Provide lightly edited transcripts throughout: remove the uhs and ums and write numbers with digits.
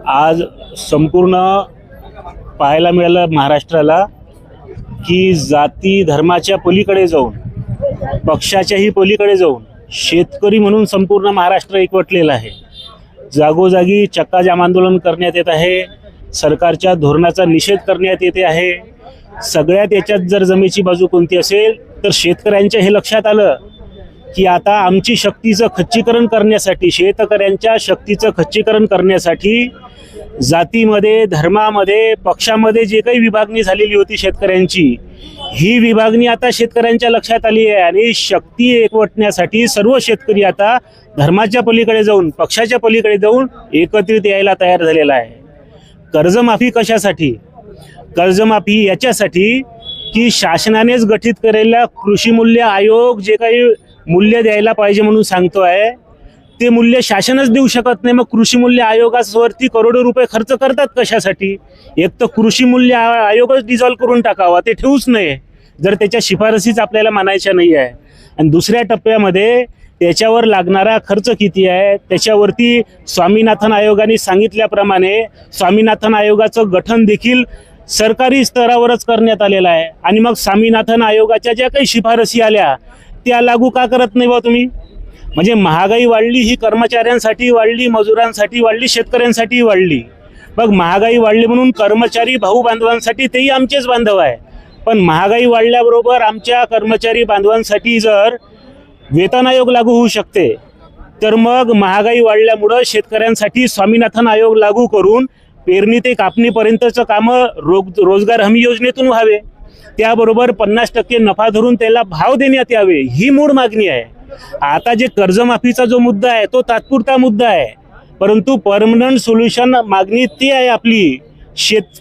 आज संपूर्ण पाहायला मिळालं महाराष्ट्राला की जाती धर्माच्या पलीकडे जाऊन, पक्षाच्याही पलीकडे जाऊन शेतकरी म्हणून संपूर्ण महाराष्ट्र एकवटलेला आहे। जागोजागी चक्काजाम आंदोलन करण्यात येत आहे, सरकारच्या धोरणाचा निषेध करण्यात येते आहे। सगळ्यात याच्यात जर जमेची बाजू कोणती असेल तर शेतकऱ्यांच्या हे लक्षात आलं की आता आमची शक्तीचं खच्चीकरण करण्यासाठी, शेतकऱ्यांच्या शक्तीचं खच्चीकरण करण्यासाठी जातीमध्ये, धर्मामध्ये, पक्षामध्ये जे काही विभागणी झालेली होती शेतकऱ्यांची, ही विभागणी आता शेतकऱ्यांच्या लक्षात आली आहे आणि शक्ती एकवटण्यासाठी सर्व शेतकरी आता धर्माच्या पलीकडे जाऊन, पक्षाच्या पलीकडे जाऊन एकत्रित यायला तयार झालेला आहे। कर्जमाफी कशासाठी? कर्जमाफी याच्यासाठी की शासनानेच गठीत केलेला कृषी मूल्य आयोग जे काही मूल्य द्यायला पाहिजे म्हणून सांगतोय, ते मूल्य शासनच देऊ शकत नाही। मग कृषी मूल्य आयोगावरती करोडो रुपये खर्च करतात कशासाठी? एक तर कृषी मूल्य आयोगच डिझॉल्व करून टाकावा, ते ठेवूच नये जर त्याच्या शिफारसीच आपल्याला मानायच्या नाही आहे। आणि दुसऱ्या टप्प्यामध्ये त्याच्यावर लागणारा खर्च किती आहे, त्याच्यावरती स्वामीनाथन आयोगाने सांगितल्याप्रमाणे स्वामीनाथन आयोगाचं गठन देखील सरकारी स्तरावरच करण्यात आलेलं आहे। आणि मग स्वामीनाथन आयोगाच्या ज्या काही शिफारसी आल्या त्या लागू का करत नाही बा तुम्ही? म्हणजे महागाई वाढली, ही कर्मचाऱ्यांसाठी वाढली, मजुरांसाठी वाढली, शेतकऱ्यांसाठी वाढली। मग महागाई वाढली म्हणून कर्मचारी भाऊ बांधवांसाठी तेही आमचेच बांधव आहे, पण महागाई वाढल्याबरोबर आमच्या कर्मचारी बांधवांसाठी जर वेतन आयोग लागू होऊ शकते, तर मग महागाई वाढल्यामुळं शेतकऱ्यांसाठी स्वामीनाथन आयोग लागू करून पेरणी ते कापणीपर्यंतचं कामं रोजगार हमी योजनेतून व्हावे, त्याबरोबर 50% नफा धरून त्याला भाव देण्यात यावे, ही मूळ मागणी आहे। आता जे कर्जमाफीचा जो मुद्दा आहे तो तात्पुरता मुद्दा आहे, परंतु परमनंट सोल्युशन मागणी ती आहे आपली।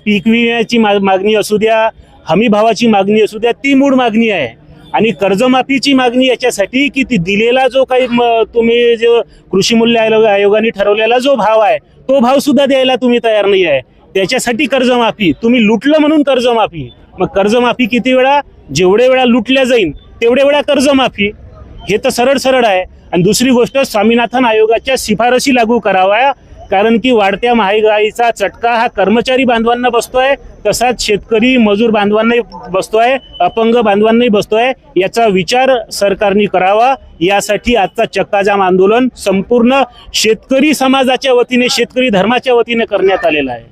पीक विम्याची मागणी असू द्या, हमी भावाची मागणी असू द्या, ती मूळ मागणी आहे। आणि कर्जमाफीची मागणी याच्यासाठी की ती दिलेला जो काही तुम्ही जो कृषी मूल्य आयोगाने ठरवलेला जो भाव आहे तो भाव सुद्धा द्यायला तुम्ही तयार नाही आहे, त्याच्यासाठी कर्जमाफी। तुम्ही लुटलं म्हणून कर्जमाफी। मग कर्जमाफी किती वेळा? जेवढे वेळा लुटल्या जाईल तेवढे वेळा कर्जमाफी, हे तर सरळ सरळ आहे। आणि दुसरी गोष्ट, स्वामीनाथन आयोगाच्या शिफारसी लागू कराव्या, कारण की वाढत्या महागाईचा चटका हा कर्मचारी बांधवांना बसतोय, तसाच शेतकरी मजूर बांधवांनाही बसतोय, अपंग बांधवांनाही बसतोय। याचा विचार सरकारने करावा। यासाठी आजचा चक्काजाम आंदोलन संपूर्ण शेतकरी समाजाच्या वतीने, शेतकरी धर्माच्या वतीने करण्यात आलेला आहे।